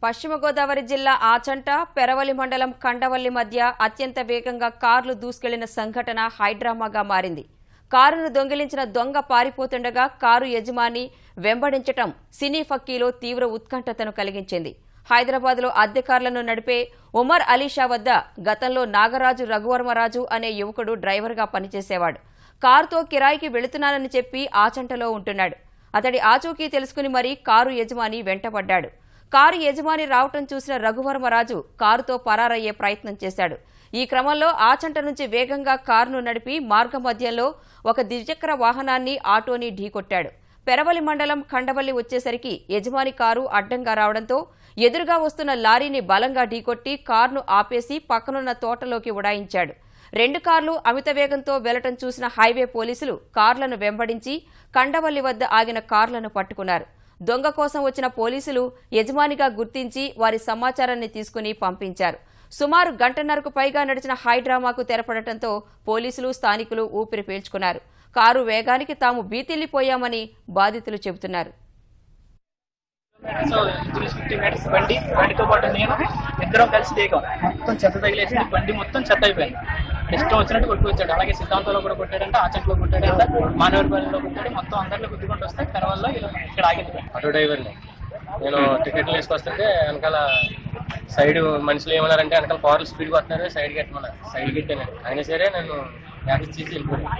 పశ్చిమ గోదావరి జిల్లా ఆచంట పెరవలి మండలం కండవల్లి మధ్య అత్యంత వేగంగా కార్లు దూసుకెళ్లిన సంఘటన హైడ్రామాగా మారింది. కారును దొంగిలించిన దొంగ పారిపోతుండగా కారు యజమాని వెంబడించటం సినీ ఫక్కీలో తీవ్ర ఉత్కంఠతను కలిగించింది. హైదరాబాద్లో అద్దె కార్లను నడిపే ఉమర్ అలీషా వద్ద గతంలో నాగరాజు రఘువర్మరాజు అనే యువకుడు డ్రైవర్గా పనిచేసేవాడు. కారుతో కిరాయికి వెళుతున్నానని చెప్పి ఆచంటలో ఉంటున్నాడు. అతడి ఆచూకీ తెలుసుకుని మరీ కారు యజమాని వెంటపడ్డాడు. కారు యజమాని రావటం చూసిన రఘువర్మరాజు కారుతో పరారయ్యే ప్రయత్నం చేశాడు. ఈ క్రమంలో ఆచంట నుంచి వేగంగా కారును నడిపి మార్గమధ్యంలో ఒక ద్విచక్ర వాహనాన్ని ఆటోని ఢీకొట్టాడు. పెరవలి మండలం కండవల్లి వచ్చేసరికి యజమాని కారు అడ్డంగా రావడంతో ఎదురుగా వస్తున్న లారీని బలంగా ఢీకొట్టి కారును ఆపేసి పక్కనున్న తోటలోకి ఉడాయించాడు. 2 కార్లు అమిత వేగంతో వెళ్లటం చూసిన హైవే పోలీసులు కార్లను వెంబడించి కండవల్లి వద్ద ఆగిన కార్లను పట్టుకున్నారు. దొంగ కోసం వచ్చిన పోలీసులు యజమానిగా గుర్తించి వారి సమాచారాన్ని తీసుకుని పంపించారు. సుమారు గంటన్నరకు పైగా నడిచిన హైడ్రామాకు తెరపడటంతో పోలీసులు స్థానికులు ఊపిరి పీల్చుకున్నారు. కారు వేగానికి తాము బీతిల్లిపోయామని బాధితులు చెబుతున్నారు. 50 మీటర్స్ బండితో పాటు నేను ఇద్దరం కలిసి దిగాం. మొత్తం చెత్త తగిలేసి బండి మొత్తం చెత్త అయిపోయింది. ఇష్టం వచ్చినట్టు కొట్టుకొచ్చాడు. అలాగే సిద్ధాంతంలో కూడా కొట్టాడంటే, ఆచంట్లో కొట్టాడంటే, మానవరిపల్లిలో కొట్టాడు. మొత్తం అందరిలో గుద్దుకుంటూ వస్తే కరవల్లో ఇక్కడ ఆగింది. ఆటో డ్రైవర్ని నేను టికెట్లు వేసుకొస్తుంటే వెనకాల సైడ్ మనుషులు ఏమన్నారంటే వెనకాల కార్లు స్పీడ్గా వస్తున్నారు, సైడ్కి ఎట్టమన్నారు. సైడ్కి ఎట్టాను. అయినా సరే నన్ను యాక్సిడెంట్ చేసి వెళ్ళిపోయాను.